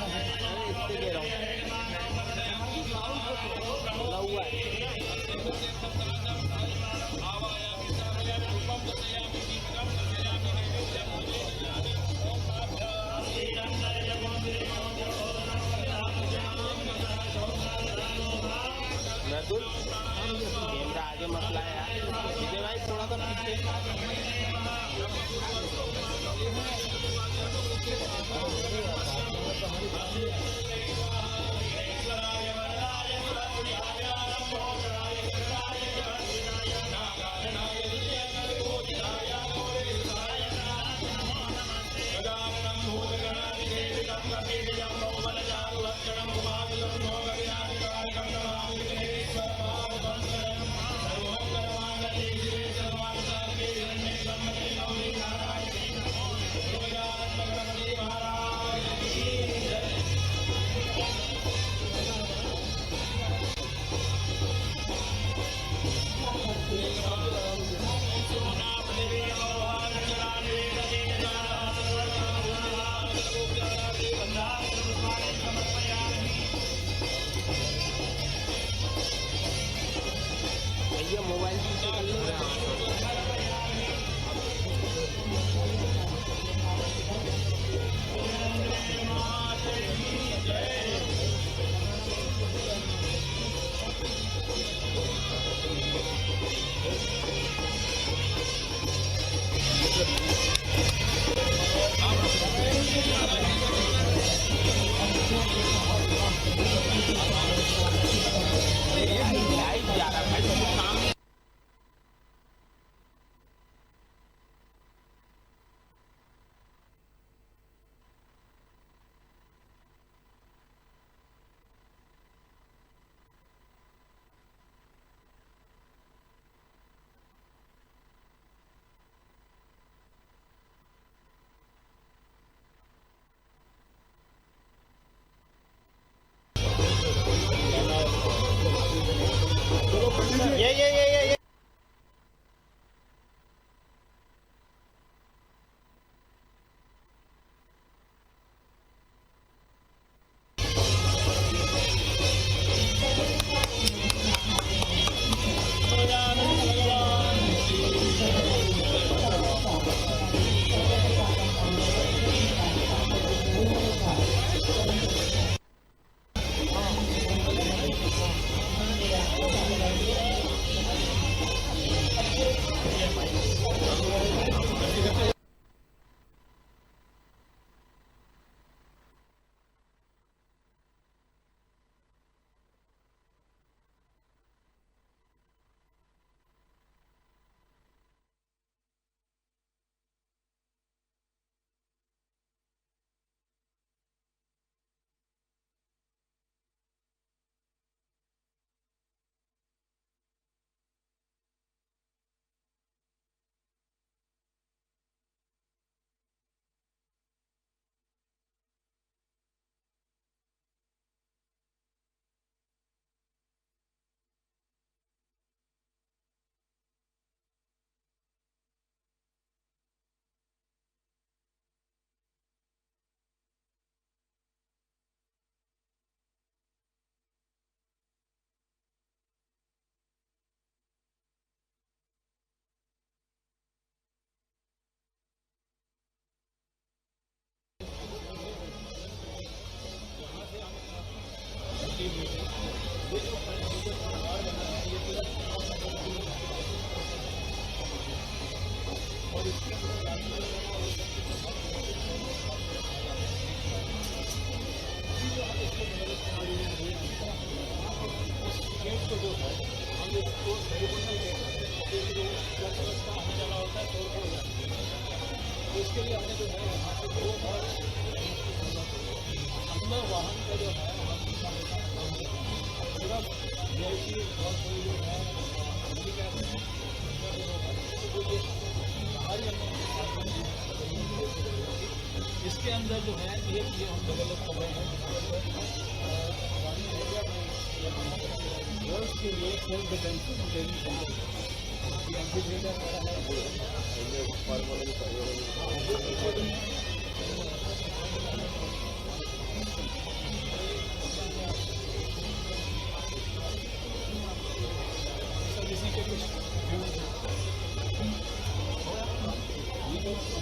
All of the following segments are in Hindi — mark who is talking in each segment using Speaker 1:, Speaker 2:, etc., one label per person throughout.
Speaker 1: इससे कह रहा हूँ हुआ है। कैमरा आगे मसला है यार, विजय भाई थोड़ा सा पीछे। मोबाइल ये इसके लिए हमने जो है यहाँ से दो और अपना वाहन का जो है सिर्फ वीआईपी और कोई जो है इसके अंदर जो है ये हम डेवलप कर रहे हैं गर्ल्स के लिए सेल्फ डिफेंस ट्रेनिंग सेंटर है। इसका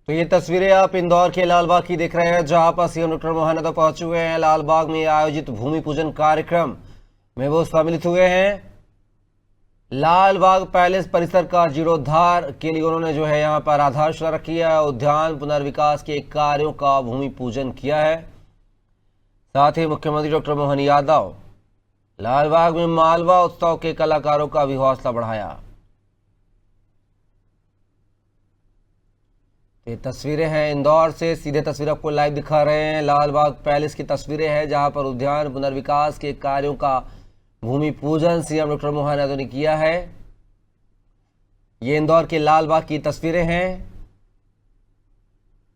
Speaker 2: तो ये तस्वीरें आप इंदौर के लालबाग की देख रहे हैं, जहां पर सीएम डॉक्टर मोहन यादव पहुंचे हुए हैं। लालबाग में आयोजित भूमि पूजन कार्यक्रम में वो सम्मिलित हुए हैं। लालबाग पैलेस परिसर का जीर्णोद्धार के लिए उन्होंने जो है यहाँ पर आधारशिला रखी है। उद्यान पुनर्विकास के कार्यों का भूमि पूजन किया है। साथ ही मुख्यमंत्री डॉक्टर मोहन यादव लालबाग में मालवा उत्सव के कलाकारों का भी हौसला बढ़ाया। ये तस्वीरें हैं इंदौर से, सीधे तस्वीर आपको लाइव दिखा रहे हैं। लालबाग पैलेस की तस्वीरें हैं, जहां पर उद्यान पुनर्विकास के कार्यों का भूमि पूजन सीएम डॉक्टर मोहन यादव ने किया है। ये इंदौर के लालबाग की तस्वीरें हैं।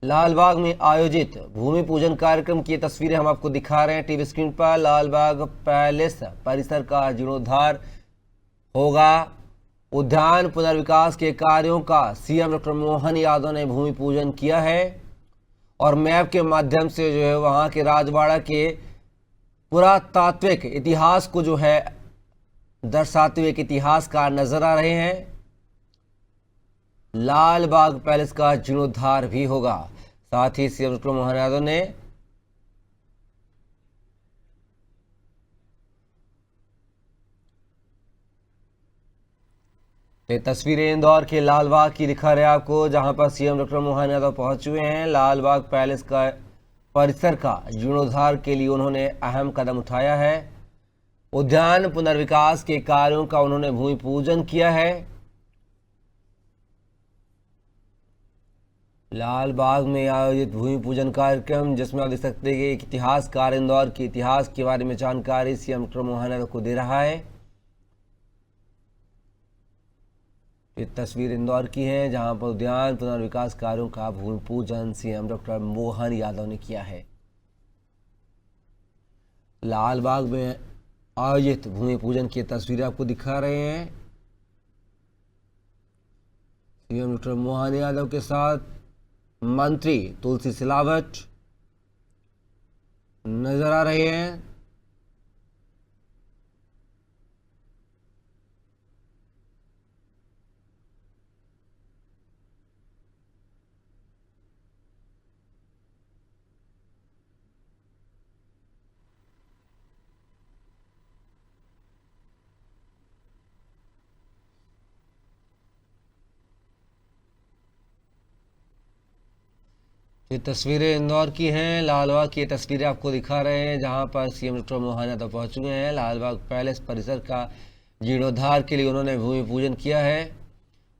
Speaker 2: लालबाग में आयोजित भूमि पूजन कार्यक्रम की तस्वीरें हम आपको दिखा रहे हैं टीवी स्क्रीन पर। लालबाग पैलेस परिसर का जीर्णोद्धार होगा। उद्यान पुनर्विकास के कार्यों का सीएम डॉक्टर मोहन यादव ने भूमि पूजन किया है और मैप के माध्यम से जो है वहां के राजवाड़ा के पुरातात्विक इतिहास को जो है दर्शाते हुए एक इतिहासकार नजर आ रहे हैं। लालबाग पैलेस का जीर्णोद्धार भी होगा। साथ ही सीएम डॉक्टर मोहन यादव ने ये तस्वीरें इंदौर के लालबाग की दिखा रहे हैं आपको, जहां पर सीएम डॉक्टर मोहन यादव पहुंच हुए हैं। लालबाग पैलेस का परिसर का जीर्णोद्धार के लिए उन्होंने अहम कदम उठाया है। उद्यान पुनर्विकास के कार्यों का उन्होंने भूमि पूजन किया है। लालबाग में आयोजित भूमि पूजन कार्यक्रम, जिसमें आप देख सकते हैं कि एक इतिहासकार इंदौर के इतिहास के बारे में जानकारी सीएम डॉक्टर मोहन यादव को दे रहा है। ये तस्वीर इंदौर की है, जहां पर उद्यान पुनर्विकास कार्यों का भूमि पूजन सीएम डॉक्टर मोहन यादव ने किया है। लालबाग में आयोजित भूमि पूजन की तस्वीरें आपको दिखा रहे हैं। सीएम डॉक्टर मोहन यादव के साथ मंत्री तुलसी सिलावट नजर आ रहे हैं। ये तस्वीरें इंदौर की हैं। लालबाग की तस्वीरें आपको दिखा रहे हैं, जहां पर सीएम डॉक्टर मोहन यादव पहुंच चुके हैं। लालबाग पैलेस परिसर का जीर्णोद्धार के लिए उन्होंने भूमि पूजन किया है।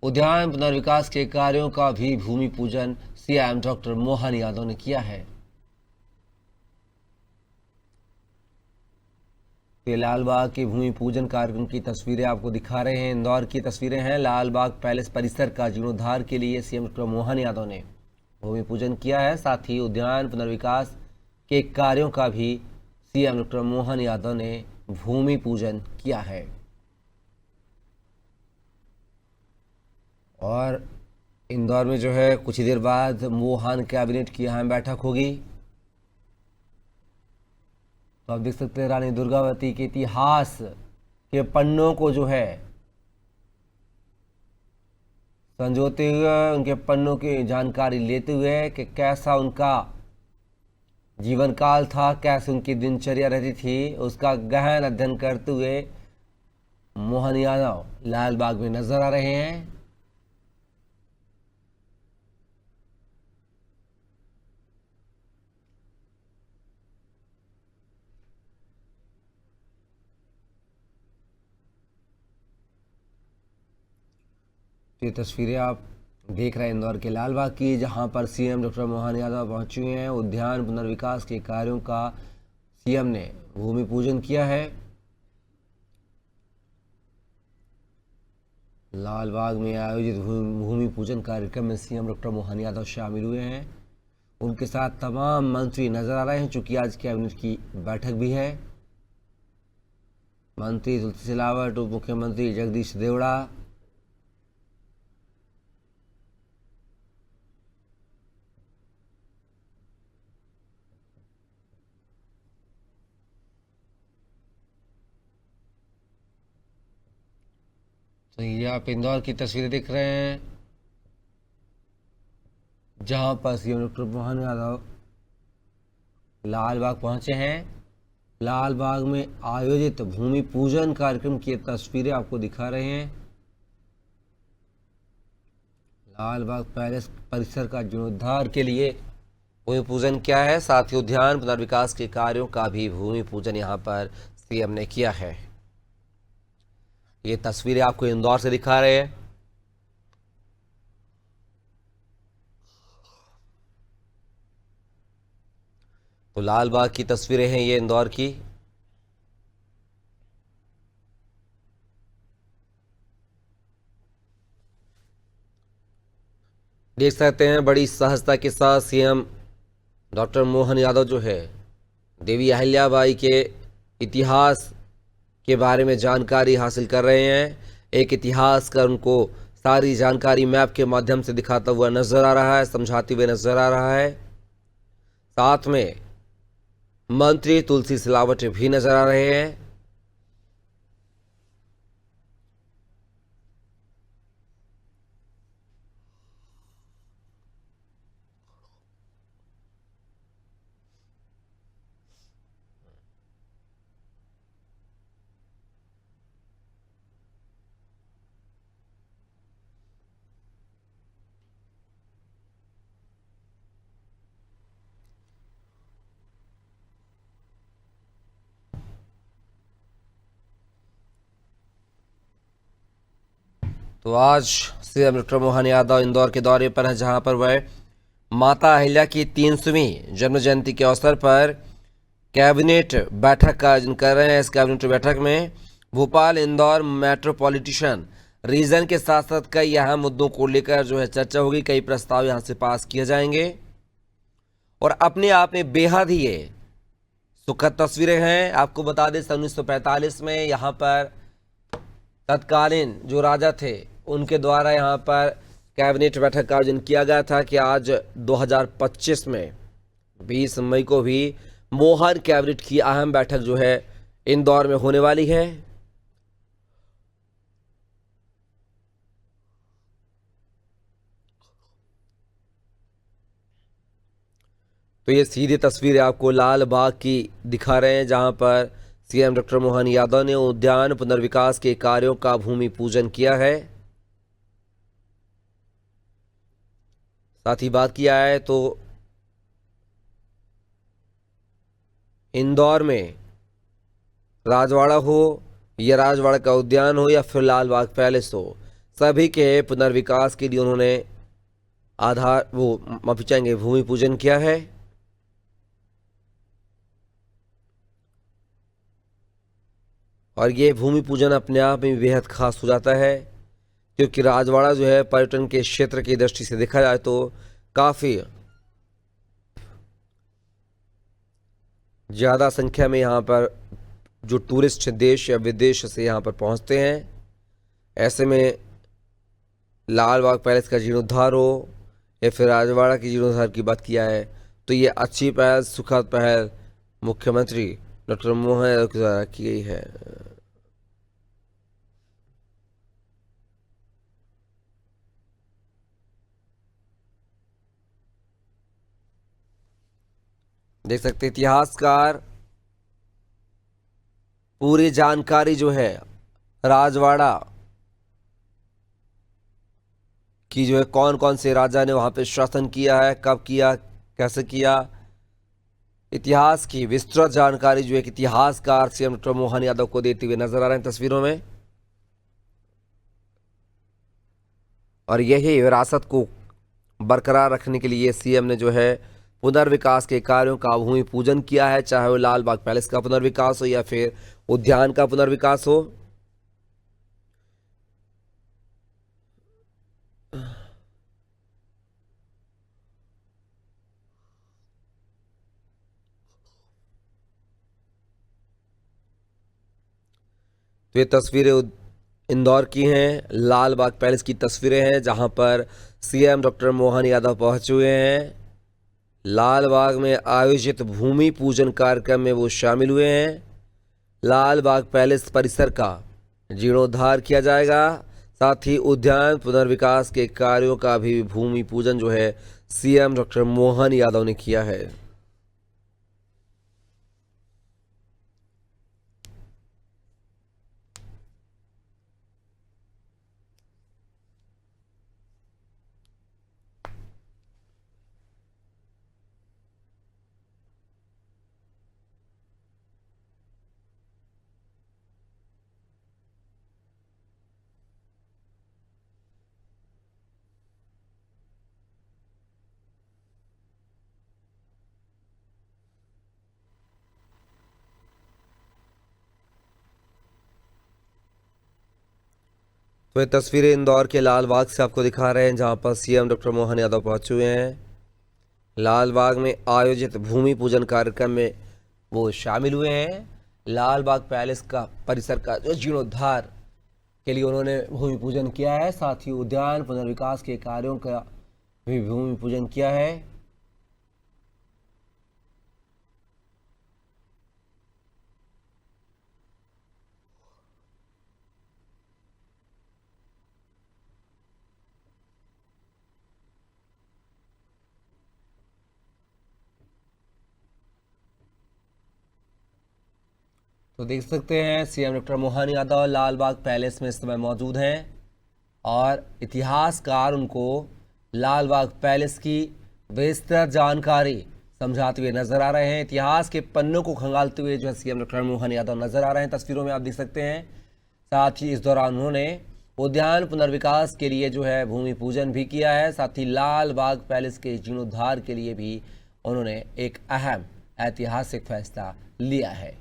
Speaker 2: उद्यान पुनर्विकास के कार्यों का भी भूमि पूजन सीएम डॉक्टर मोहन यादव ने किया है। ये लालबाग के भूमि पूजन कार्यक्रम की तस्वीरें आपको दिखा रहे हैं। इंदौर की तस्वीरें हैं। लालबाग पैलेस परिसर का जीर्णोद्धार के लिए सीएम डॉक्टर मोहन यादव ने भूमि पूजन किया है। साथ ही उद्यान पुनर्विकास के कार्यों का भी सीएम डॉक्टर मोहन यादव ने भूमि पूजन किया है। और इंदौर में जो है कुछ ही देर बाद वुहान कैबिनेट की अहम बैठक होगी। तो आप देख सकते हैं रानी दुर्गावती के इतिहास के पन्नों को जो है संजोते हुए, उनके पन्नों की जानकारी लेते हुए कि कैसा उनका जीवन काल था, कैसे उनकी दिनचर्या रहती थी, उसका गहन अध्ययन करते हुए मोहन यादव लालबाग में नजर आ रहे हैं। ये तस्वीरें आप देख रहे हैं इंदौर के लालबाग की, जहां पर सीएम डॉक्टर मोहन यादव पहुंचे हुए हैं। उद्यान पुनर्विकास के कार्यों का सीएम ने भूमि पूजन किया है। लालबाग में आयोजित भूमि पूजन कार्यक्रम में सीएम डॉक्टर मोहन यादव शामिल हुए हैं। उनके साथ तमाम मंत्री नजर आ रहे हैं, चूंकि आज कैबिनेट की बैठक भी है। मंत्री तुलसी सिलावट, उप मुख्यमंत्री जगदीश देवड़ा, तो ये आप इंदौर की तस्वीरें देख रहे हैं, जहां पर सीएम डॉक्टर मोहन यादव लालबाग पहुंचे हैं। लालबाग में आयोजित भूमि पूजन कार्यक्रम की तस्वीरें आपको दिखा रहे हैं। लालबाग पैलेस परिसर का जीर्णोद्धार के लिए भूमि पूजन किया है। साथ ही उद्यान पुनर्विकास के कार्यों का भी भूमि पूजन यहां पर सीएम ने किया है। ये तस्वीरें आपको इंदौर से दिखा रहे हैं। तो लालबाग की तस्वीरें हैं ये इंदौर की। देख सकते हैं बड़ी सहजता के साथ सीएम डॉक्टर मोहन यादव जो है देवी अहिल्याबाई के इतिहास के बारे में जानकारी हासिल कर रहे हैं। एक इतिहास का उनको सारी जानकारी मैप के माध्यम से दिखाता हुआ नजर आ रहा है, समझाते हुए नजर आ रहा है। साथ में मंत्री तुलसी सिलावट भी नजर आ रहे हैं। तो आज सीएम डॉक्टर मोहन यादव इंदौर के दौरे पर है, जहां पर वह माता अहिल्या की 300वीं जन्म जयंती के अवसर पर कैबिनेट बैठक का आयोजन कर रहे हैं। इस कैबिनेट बैठक में भोपाल इंदौर मेट्रोपॉलिटन रीजन के साथ साथ कई अहम मुद्दों को लेकर जो है चर्चा होगी। कई प्रस्ताव यहां से पास किए जाएंगे और अपने आप में बेहद ही ये सुखद तस्वीरें हैं। आपको बता दें 1945 में यहाँ पर तत्कालीन जो राजा थे उनके द्वारा यहाँ पर कैबिनेट बैठक का आयोजन किया गया था कि आज 2025 में 20 मई को भी मोहन कैबिनेट की अहम बैठक जो है इंदौर में होने वाली है। तो ये सीधी तस्वीरें आपको लाल बाग की दिखा रहे हैं, जहां पर सीएम डॉक्टर मोहन यादव ने उद्यान पुनर्विकास के कार्यों का भूमि पूजन किया है। साथ ही बात किया है तो इंदौर में राजवाड़ा हो या राजवाड़ा का उद्यान हो या फिर लाल बाग पैलेस हो, सभी के पुनर्विकास के लिए उन्होंने माफी चाहेंगे भूमि पूजन किया है। और ये भूमि पूजन अपने आप में बेहद खास हो जाता है, क्योंकि राजवाड़ा जो है पर्यटन के क्षेत्र की दृष्टि से देखा जाए तो काफ़ी ज़्यादा संख्या में यहाँ पर जो टूरिस्ट देश या विदेश से यहाँ पर पहुँचते हैं। ऐसे में लाल बाग पैलेस का जीर्णोद्धार हो या फिर राजवाड़ा की जीर्णोद्धार की बात किया है तो ये अच्छी पहल, सुखद पहल मुख्यमंत्री डॉक्टर मोहन यादव के द्वारा की गई है। देख सकते इतिहासकार पूरी जानकारी जो है राजवाड़ा की जो है कौन कौन से राजा ने वहां पे शासन किया है, कब किया, कैसे किया, इतिहास की विस्तृत जानकारी जो एक इतिहासकार सीएम डॉक्टर मोहन यादव को देते हुए नजर आ रहे हैं तस्वीरों में। और यही विरासत को बरकरार रखने के लिए सीएम ने जो है पुनर्विकास के कार्यों का भूमि पूजन किया है, चाहे वो लाल बाग पैलेस का पुनर्विकास हो या फिर उद्यान का पुनर्विकास हो। तो ये तस्वीरें इंदौर की हैं, लाल बाग पैलेस की तस्वीरें हैं, जहां पर सीएम डॉक्टर मोहन यादव पहुंचे हुए हैं। लाल बाग में आयोजित भूमि पूजन कार्यक्रम में वो शामिल हुए हैं। लाल बाग पैलेस परिसर का जीर्णोद्धार किया जाएगा, साथ ही उद्यान पुनर्विकास के कार्यों का भी भूमि पूजन जो है सीएम डॉक्टर मोहन यादव ने किया है। तो ये तस्वीरें इंदौर के लाल बाग से आपको दिखा रहे हैं, जहां पर सीएम डॉक्टर मोहन यादव पहुंचे हुए हैं। लाल बाग में आयोजित भूमि पूजन कार्यक्रम में वो शामिल हुए हैं। लाल बाग पैलेस का परिसर का जो जीर्णोद्धार के लिए उन्होंने भूमि पूजन किया है, साथ ही उद्यान पुनर्विकास के कार्यों का भी भूमि पूजन किया है। तो देख सकते हैं सीएम डॉक्टर मोहन यादव लाल बाग पैलेस में इस समय मौजूद हैं और इतिहासकार उनको लाल बाग पैलेस की विस्तृत जानकारी समझाते हुए नजर आ रहे हैं। इतिहास के पन्नों को खंगालते हुए जो है सीएम डॉक्टर मोहन यादव नजर आ रहे हैं, तस्वीरों में आप देख सकते हैं। साथ ही इस दौरान उन्होंने उद्यान पुनर्विकास के लिए जो है भूमि पूजन भी किया है, साथ ही लाल बाग पैलेस के जीर्णोद्धार के लिए भी उन्होंने एक अहम ऐतिहासिक फैसला लिया है।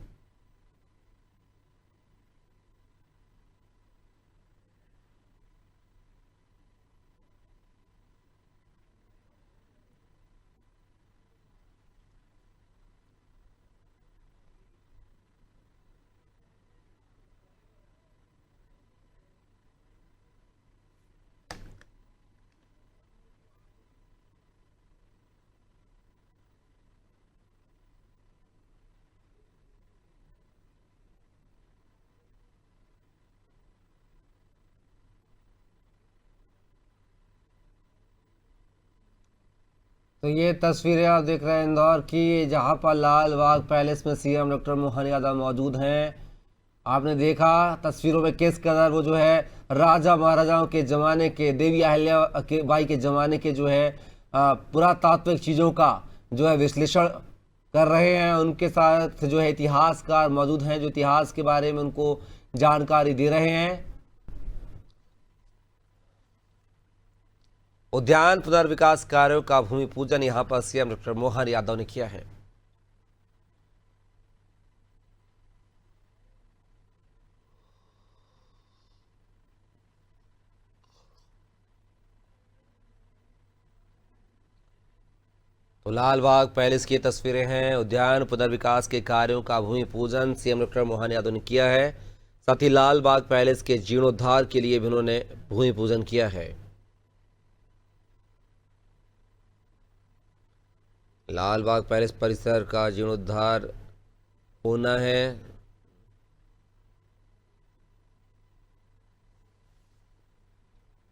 Speaker 2: तो ये तस्वीरें आप देख रहे हैं इंदौर की, जहां पर लाल बाग पैलेस में सीएम डॉक्टर मोहन यादव मौजूद हैं। आपने देखा तस्वीरों में किस कदर वो जो है राजा महाराजाओं के ज़माने के, देवी अहिल्या के बाई के ज़माने के जो है पुरातात्विक चीज़ों का जो है विश्लेषण कर रहे हैं। उनके साथ जो है इतिहासकार मौजूद हैं, जो इतिहास के बारे में उनको जानकारी दे रहे हैं। उद्यान पुनर्विकास कार्यों का भूमि पूजन यहां पर सीएम डॉक्टर मोहन यादव ने किया है। तो लाल बाग पैलेस की तस्वीरें हैं। उद्यान पुनर्विकास के कार्यों का भूमि पूजन सीएम डॉक्टर मोहन यादव ने किया है, साथ ही लाल बाग पैलेस के जीर्णोद्धार के लिए भी उन्होंने भूमि पूजन किया है। लाल बाग पैलेस परिसर का जीर्णोद्धार होना है।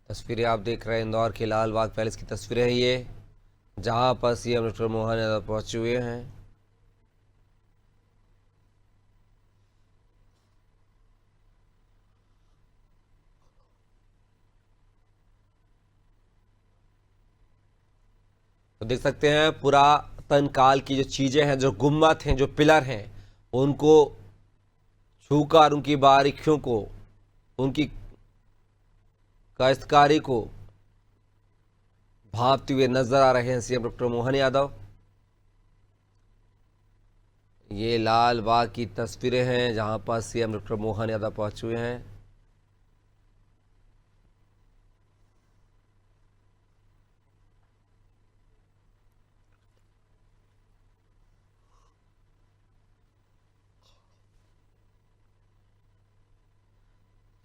Speaker 2: तस्वीरें आप देख रहे हैं इंदौर के लाल बाग पैलेस की तस्वीरें हैं ये, जहां पर सीएम डॉक्टर मोहन यादव पहुंचे हुए हैं। तो देख सकते हैं पुरातन काल की जो चीजें हैं, जो गुम्बद हैं, जो पिलर हैं, उनको छूकर उनकी बारीकियों को, उनकी काश्तकारी को भापते हुए नजर आ रहे हैं सीएम डॉक्टर मोहन यादव। ये लाल बाग की तस्वीरें हैं जहां पर सीएम डॉक्टर मोहन यादव पहुंचे हुए हैं।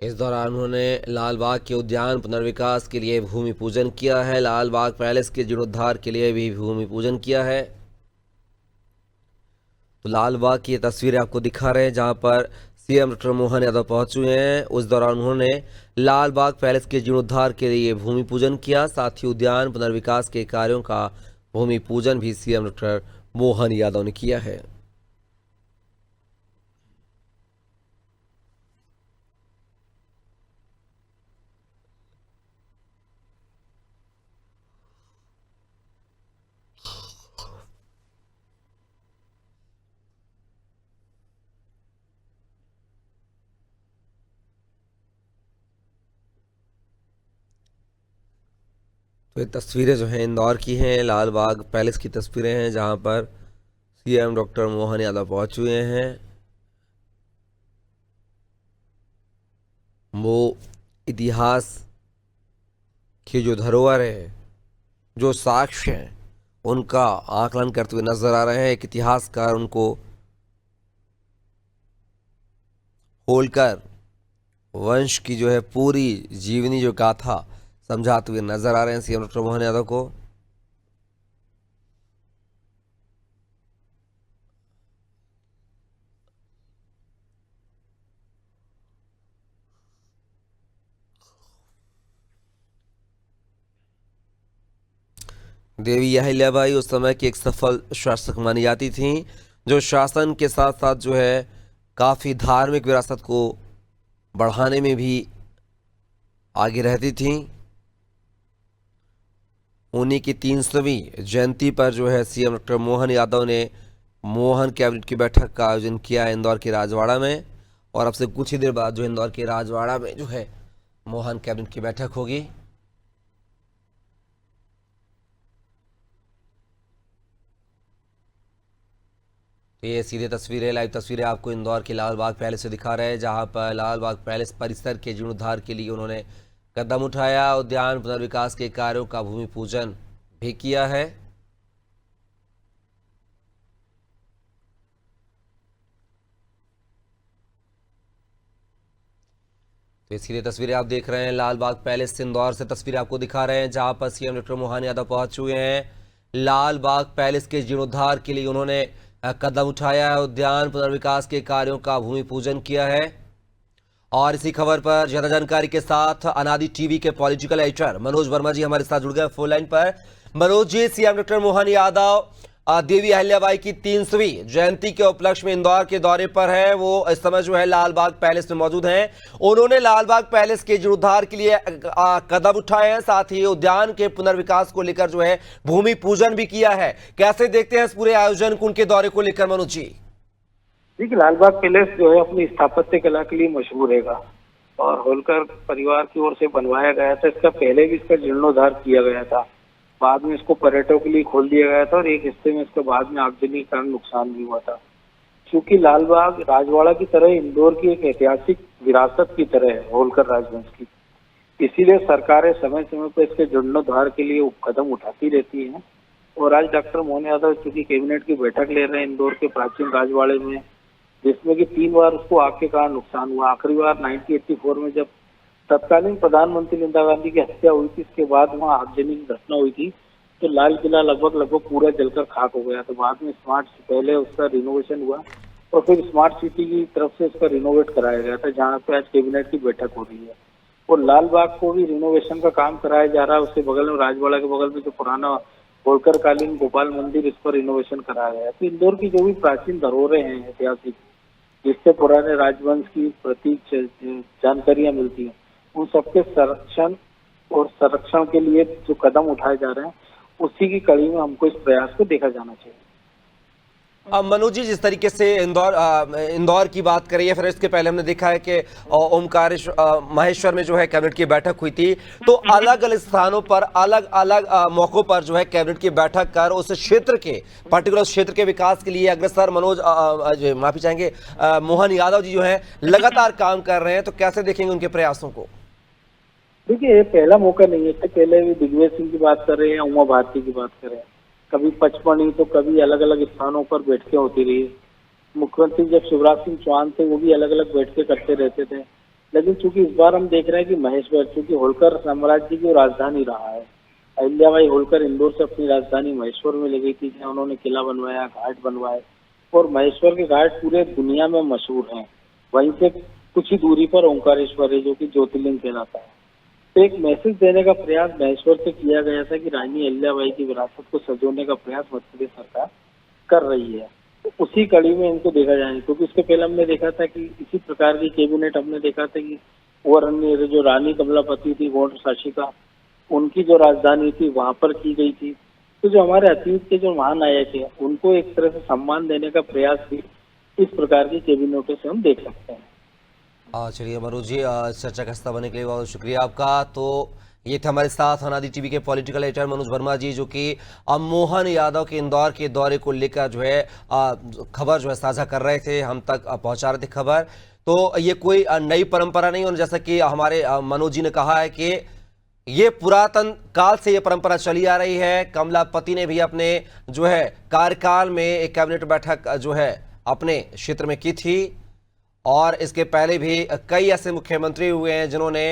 Speaker 2: इस दौरान उन्होंने लाल बाग के उद्यान पुनर्विकास के लिए भूमि पूजन किया है। लाल बाग पैलेस के जीर्णोद्धार के लिए भी भूमि पूजन किया है। तो लाल बाग की ये तस्वीरें आपको दिखा रहे हैं जहां पर सीएम डॉक्टर मोहन यादव पहुंचे हुए हैं। उस दौरान उन्होंने लाल बाग पैलेस के जीर्णोद्धार के लिए भूमि पूजन किया। साथ ही उद्यान पुनर्विकास के कार्यों का भूमि पूजन भी सीएम डॉक्टर मोहन यादव ने किया है। तो ये तस्वीरें जो हैं इंदौर की हैं, लाल बाग पैलेस की तस्वीरें हैं जहां पर सीएम डॉक्टर मोहन यादव पहुंच हुए हैं। वो इतिहास की जो धरोहर है, जो साक्ष्य हैं, उनका आकलन करते हुए नजर आ रहे हैं। एक इतिहासकार उनको होलकर वंश की जो है पूरी जीवनी जो गाथा समझाते हुए नजर आ रहे हैं सीएम डॉक्टर मोहन यादव को। देवी अहिल्याबाई उस समय की एक सफल शासक मानी जाती थी, जो शासन के साथ साथ जो है काफ़ी धार्मिक विरासत को बढ़ाने में भी आगे रहती थी। उन्हीं की 300वीं जयंती पर जो है सीएम डॉक्टर मोहन यादव ने मोहन कैबिनेट की बैठक का आयोजन किया है इंदौर के राजवाड़ा में। और अब से कुछ ही देर बाद जो इंदौर के राजवाड़ा में जो है मोहन कैबिनेट की बैठक होगी। तो ये सीधे तस्वीरें, लाइव तस्वीरें आपको इंदौर के लाल बाग पैलेस से दिखा रहे हैं जहां पर लाल बाग पैलेस परिसर के जीर्णोद्धार के लिए उन्होंने कदम उठाया। उद्यान पुनर्विकास के कार्यों का भूमि पूजन भी किया है। तो ये सीधे तस्वीरें आप देख रहे हैं लाल बाग पैलेस से इंदौर से तस्वीरें आपको दिखा रहे हैं जहां पर सीएम डॉक्टर मोहन यादव पहुंच हुए हैं। लाल बाग पैलेस के जीर्णोद्धार के लिए उन्होंने कदम उठाया है। उद्यान पुनर्विकास के कार्यों का भूमि पूजन किया है। और इसी खबर पर ज्यादा जानकारी के साथ अनादि टीवी के पॉलिटिकल एडिटर मनोज वर्मा जी हमारे साथ जुड़ गए फोन लाइन पर। मनोज जी, सीएम डॉक्टर मोहन यादव देवी अहिल्याबाई की 300वीं जयंती के उपलक्ष्य में इंदौर के दौरे पर है। वो इस समय जो है लाल बाग पैलेस में मौजूद हैं। उन्होंने लाल बाग पैलेस के जीर्णोद्धार के लिए कदम उठाए हैं, साथ ही उद्यान के पुनर्विकास को लेकर जो है भूमि पूजन भी किया है। कैसे देखते हैं इस पूरे आयोजन को, उनके दौरे को लेकर मनोज जी?
Speaker 3: देखिए, लाल बाग पैलेस जो है अपनी स्थापत्य कला के लिए मशहूर है और होलकर परिवार की ओर से बनवाया गया था। इसका पहले भी इसका जीर्णोद्धार किया गया था, बाद में इसको पर्यटकों के लिए खोल दिया गया था और एक हिस्से में इसका बाद में आगजनी के कारण नुकसान भी हुआ था। क्योंकि लाल बाग राजवाड़ा की तरह इंदौर की एक ऐतिहासिक विरासत की तरह है होलकर राजवंश की, इसीलिए सरकारें समय समय पर इसके जीर्णोद्धार के लिए कदम उठाती रहती हैं। और आज डॉक्टर मोहन यादव चूंकि कैबिनेट की बैठक ले रहे हैं इंदौर के प्राचीन राजवाड़े में, जिसमें कि 3 बार उसको आग के कारण नुकसान हुआ। आखिरी बार 1984 में जब तत्कालीन प्रधानमंत्री इंदिरा गांधी की हत्या हुई थी, इसके बाद वहाँ आगजनी की घटना हुई थी, तो लाल किला लगभग पूरा जलकर खाक हो गया। तो बाद में पहले उसका रिनोवेशन हुआ और फिर स्मार्ट सिटी की तरफ से उसका रिनोवेट कराया गया था, जहाँ पे आज कैबिनेट की बैठक हो रही है। और लाल बाग को भी रिनोवेशन का काम कराया जा रहा है। उसके बगल में राजवाड़ा के बगल में जो पुराना होलकर कालीन गोपाल मंदिर, इस पर रिनोवेशन कराया गया है। तो इंदौर की जो भी प्राचीन धरोहरें हैं ऐतिहासिक, जिससे पुराने राजवंश की प्रतीक जानकारियां मिलती हैं, उन सबके संरक्षण के लिए जो कदम उठाए जा रहे हैं, उसी की कड़ी में हमको इस प्रयास को देखा जाना चाहिए।
Speaker 2: मनोज जी, जिस तरीके से इंदौर की बात करी है, फिर इसके पहले हमने देखा है कि महेश्वर में जो है कैबिनेट की बैठक हुई थी, तो अलग अलग स्थानों पर अलग अलग मौकों पर जो है कैबिनेट की बैठक कर उस क्षेत्र के पर्टिकुलर क्षेत्र के विकास के लिए अग्रसर माफी चाहेंगे मोहन यादव जी जो है लगातार काम कर रहे हैं, तो कैसे देखेंगे उनके प्रयासों को?
Speaker 3: देखिए, ये पहला मौका नहीं है। इससे पहले भी दिग्विजय सिंह की बात कर रहे हैं, उमा भारती की बात कर रहे हैं, कभी पचमढ़ी तो कभी अलग अलग स्थानों पर बैठकें होती रही। मुख्यमंत्री जब शिवराज सिंह चौहान थे, वो भी अलग अलग बैठकें करते रहते थे। लेकिन चूंकि इस बार हम देख रहे हैं कि महेश्वर, चूंकि होलकर साम्राज्य की राजधानी रहा है, अहिल्याबाई होलकर इंदौर से अपनी राजधानी महेश्वर में ले गई थी, जहाँ उन्होंने किला बनवाया, घाट बनवाए, और महेश्वर के घाट पूरे दुनिया में मशहूर हैं। वहीं से कुछ ही दूरी पर ओंकारेश्वर है, जो कि ज्योतिर्लिंग कहलाता है। तो एक मैसेज देने का प्रयास महेश्वर से किया गया था कि रानी अहिल्याबाई की विरासत को संजोने का प्रयास मध्य प्रदेश सरकार कर रही है। तो उसी कड़ी में इनको देखा जाए, क्योंकि उसके पहले हमने देखा था कि इसी प्रकार की कैबिनेट हमने देखा था कि और अन्य जो रानी कमलापति थी गौड़ शासिका, उनकी जो राजधानी थी वहां पर की गई थी। तो जो हमारे अतीत के जो महानायक है, उनको एक तरह से सम्मान देने का प्रयास भी इस प्रकार की कैबिनेटों से हम देख सकते हैं।
Speaker 2: चलिए मनोज जी, चर्चा का हिस्सा बनने के लिए बहुत शुक्रिया आपका। तो ये थे हमारे साथ अनादि टीवी के पॉलिटिकल एडिटर मनोज वर्मा जी, जो कि मोहन यादव के इंदौर के दौरे को लेकर जो है खबर जो है साझा कर रहे थे, हम तक पहुंचा रहे थे खबर। तो ये कोई नई परंपरा नहीं, और जैसा कि हमारे मनोज जी ने कहा है कि ये पुरातन काल से ये परंपरा चली आ रही है। कमलापति ने भी अपने जो है कार्यकाल में एक कैबिनेट बैठक जो है अपने क्षेत्र में की थी, और इसके पहले भी कई ऐसे मुख्यमंत्री हुए हैं जिन्होंने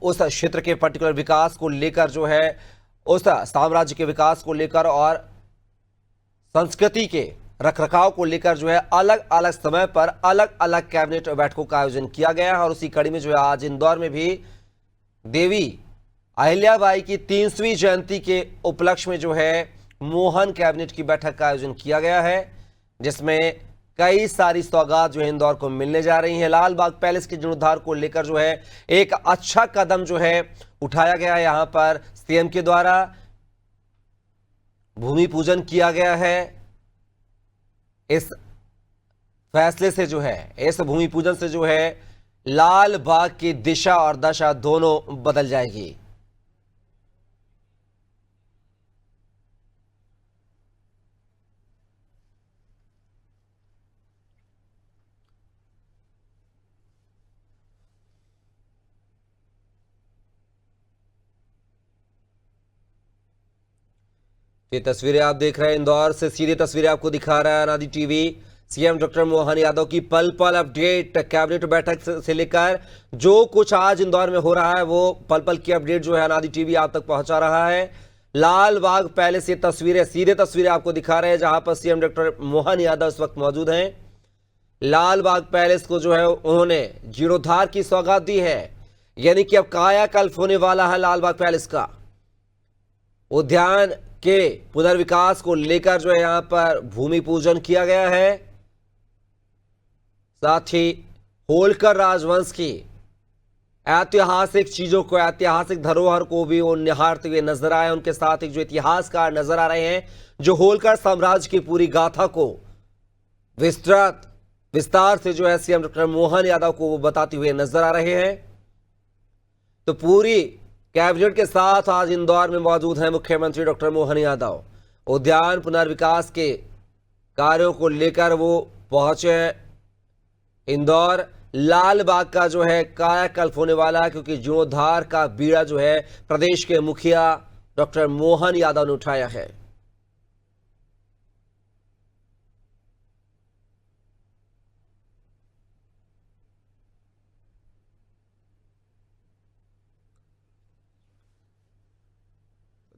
Speaker 2: उस क्षेत्र के पर्टिकुलर विकास को लेकर जो है उस साम्राज्य के विकास को लेकर और संस्कृति के रखरखाव को लेकर जो है अलग अलग समय पर अलग अलग कैबिनेट बैठकों का आयोजन किया गया है। और उसी कड़ी में जो है आज इंदौर में भी देवी अहिल्याबाई की 300वीं जयंती के उपलक्ष्य में जो है मोहन कैबिनेट की बैठक का आयोजन किया गया है, जिसमें कई सारी सौगात जो है इंदौर को मिलने जा रही हैं। लाल बाग पैलेस के जीर्णोद्धार को लेकर जो है एक अच्छा कदम जो है उठाया गया है, यहां पर सीएम के द्वारा भूमि पूजन किया गया है। इस फैसले से जो है, इस भूमि पूजन से जो है लाल बाग की दिशा और दशा दोनों बदल जाएगी। ये तस्वीरें आप देख रहे हैं, इंदौर से सीधे तस्वीरें आपको दिखा रहा है अनादि TV. CM doctor Mohan Yadav की पल पल अपडेट, कैबिनेट बैठक से लेकर जो कुछ आज इंदौर में हो रहा है वो पल पल की अपडेट जो है अनादि टीवी आप तक पहुंचा रहा है। लाल बाग पहले से तस्वीरें, सीधे तस्वीरें आपको दिखा रहे हैं जहां पर सीएम डॉक्टर मोहन यादव इस वक्त मौजूद हैं। लाल बाग पैलेस को जो है उन्होंने जीर्णोद्धार की सौगात दी है, यानी कि अब कायाकल्प होने वाला है लाल बाग पैलेस का। उद्यान के पुनर्विकास को लेकर जो है यहां पर भूमि पूजन किया गया है। साथ ही होलकर राजवंश की ऐतिहासिक चीजों को, ऐतिहासिक धरोहर को भी वो निहारते हुए नजर आए। उनके साथ एक जो इतिहासकार नजर आ रहे हैं, जो होलकर साम्राज्य की पूरी गाथा को विस्तार से जो है सीएम डॉक्टर मोहन यादव को वो बताते हुए नजर आ रहे हैं। तो पूरी कैबिनेट के साथ आज इंदौर में मौजूद हैं मुख्यमंत्री डॉक्टर मोहन यादव। उद्यान पुनर्विकास के कार्यों को लेकर वो पहुंचे इंदौर। लाल बाग का जो है कायाकल्प होने वाला है, क्योंकि जीर्णोद्धार का बीड़ा जो है प्रदेश के मुखिया डॉक्टर मोहन यादव ने उठाया है।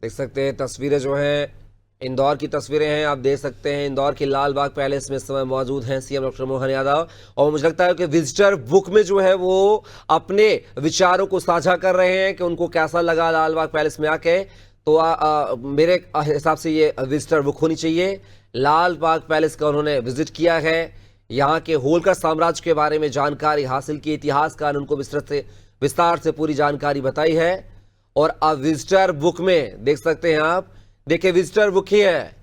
Speaker 2: देख सकते हैं तस्वीरें जो हैं इंदौर की तस्वीरें हैं, आप देख सकते हैं इंदौर के लाल बाग पैलेस में इस समय मौजूद हैं सीएम डॉक्टर मोहन यादव। और मुझे लगता है कि विजिटर बुक में जो है वो अपने विचारों को साझा कर रहे हैं कि उनको कैसा लगा लाल बाग पैलेस में आके। तो मेरे हिसाब से ये विजिटर बुक होनी चाहिए। लाल बाग पैलेस का उन्होंने विजिट किया है, यहाँ के होलकर साम्राज्य के बारे में जानकारी हासिल की, इतिहासकार उनको विस्तार से पूरी जानकारी बताई है। और अब विजिटर बुक में देख सकते हैं आप, देखिए विजिटर बुक ही है,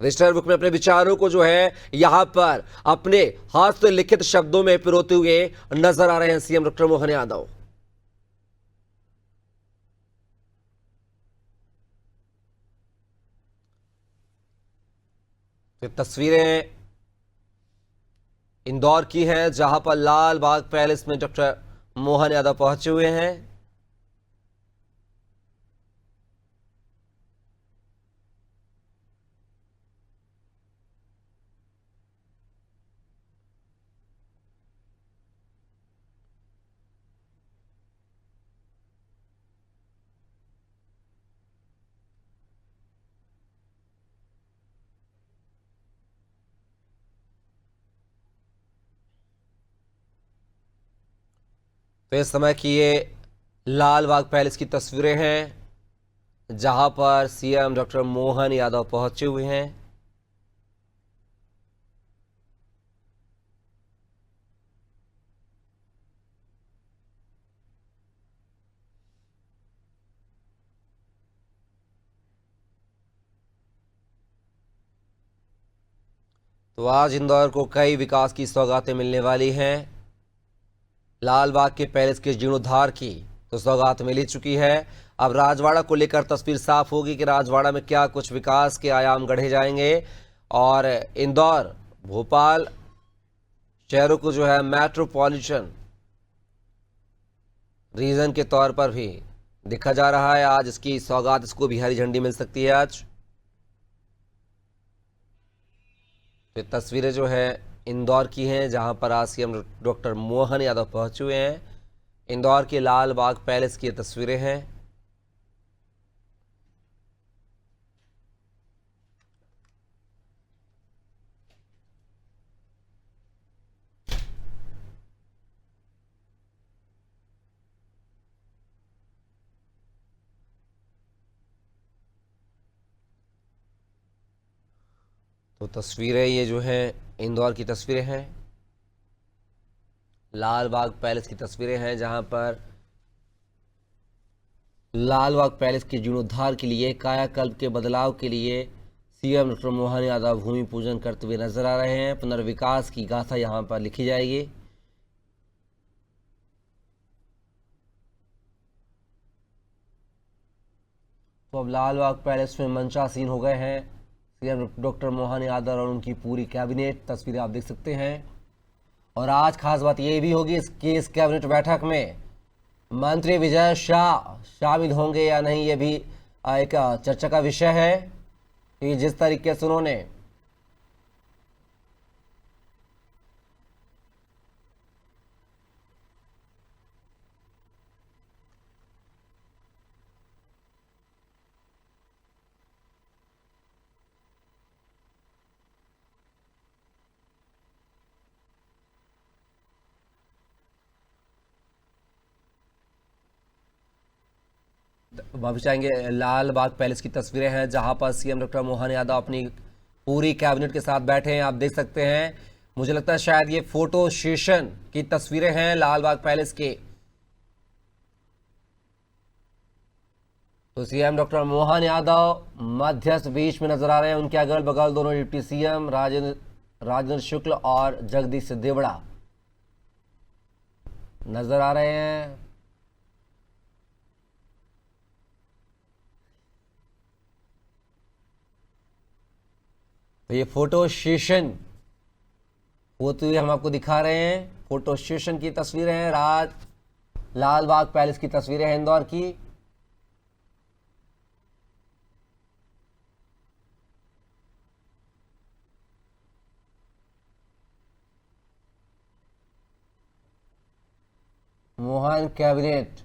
Speaker 2: रजिस्टर बुक में अपने विचारों को जो है यहां पर अपने हाथ से लिखित शब्दों में पिरोते हुए नजर आ रहे हैं सीएम डॉक्टर मोहन यादव। ये तस्वीरें इंदौर की हैं, जहां पर लाल बाग पैलेस में डॉक्टर मोहन यादव पहुंचे हुए हैं। तो इस समय की ये लाल बाग पैलेस की तस्वीरें हैं, जहां पर सीएम डॉक्टर मोहन यादव पहुंचे हुए हैं। तो आज इंदौर को कई विकास की सौगातें मिलने वाली हैं। लाल बाग के पैलेस के जीर्णोद्धार की तो सौगात मिल ही चुकी है। अब राजवाड़ा को लेकर तस्वीर साफ होगी कि राजवाड़ा में क्या कुछ विकास के आयाम गढ़े जाएंगे और इंदौर भोपाल शहरों को जो है मेट्रोपॉलिटन रीजन के तौर पर भी देखा जा रहा है। आज इसकी सौगात, इसको भी हरी झंडी मिल सकती है आज। तो तस्वीरें जो है इंदौर की हैं, जहां पर आज सीएम डॉक्टर मोहन यादव पहुंचे हुए हैं। इंदौर के लाल बाग पैलेस की तस्वीरें हैं। तो तस्वीरें ये जो है इंदौर की तस्वीरें हैं, लाल बाग पैलेस की तस्वीरें हैं, जहां पर लाल बाग पैलेस के जीर्णोद्धार के लिए, कायाकल्प के बदलाव के लिए सीएम डॉक्टर मोहन यादव भूमि पूजन करते हुए नजर आ रहे हैं। पुनर्विकास की गाथा यहां पर लिखी जाएगी। तो अब लाल बाग पैलेस में मंचासीन हो गए हैं सीएम डॉक्टर मोहन यादव और उनकी पूरी कैबिनेट। तस्वीरें आप देख सकते हैं। और आज खास बात यह भी होगी कि इस कैबिनेट बैठक में मंत्री विजय शाह शामिल होंगे या नहीं, ये भी एक चर्चा का विषय है कि जिस तरीके से उन्होंने वापस आएंगे। लाल बाग पैलेस की तस्वीरें हैं, जहां पर सीएम डॉक्टर मोहन यादव अपनी पूरी कैबिनेट के साथ बैठे हैं। आप देख सकते हैं, मुझे लगता है शायद ये फोटो सेशन की तस्वीरें हैं लाल बाग पैलेस के। तो सीएम डॉक्टर मोहन यादव मध्यस्थ बीच में नजर आ रहे हैं। उनके अगल बगल दोनों डिप्टी सीएम राजेंद्र शुक्ल और जगदीश देवड़ा नजर आ रहे हैं। तो ये फोटो सेशन होते हुए हम आपको दिखा रहे हैं। फोटो सेशन की तस्वीरें हैं, लाल बाग पैलेस की तस्वीरें हैं इंदौर की। मोहन कैबिनेट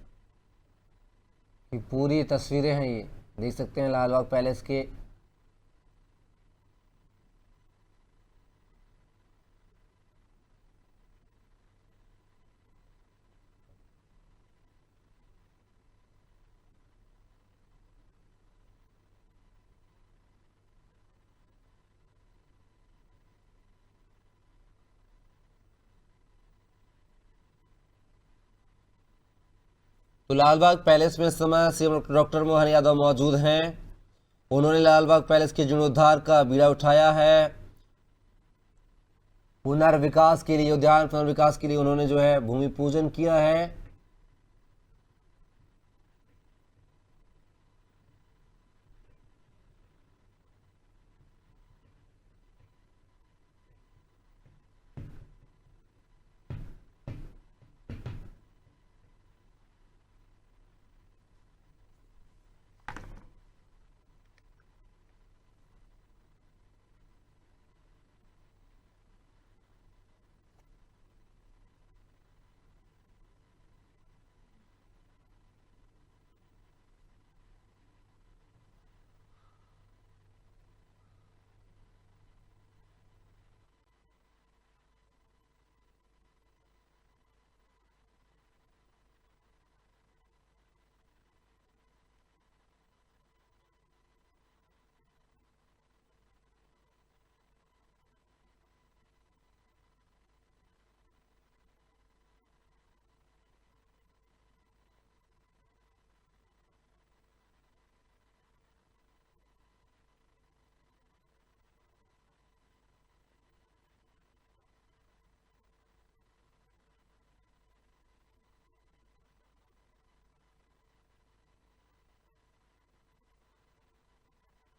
Speaker 2: की पूरी तस्वीरें हैं, ये देख सकते हैं लाल बाग पैलेस के। तो लाल बाग पैलेस में इस समय सीएम डॉक्टर मोहन यादव मौजूद हैं उन्होंने लालबाग पैलेस के जीर्णोद्धार का बीड़ा उठाया है। पुनर्विकास के लिए, उद्यान पुनर्विकास के लिए उन्होंने जो है भूमि पूजन किया है।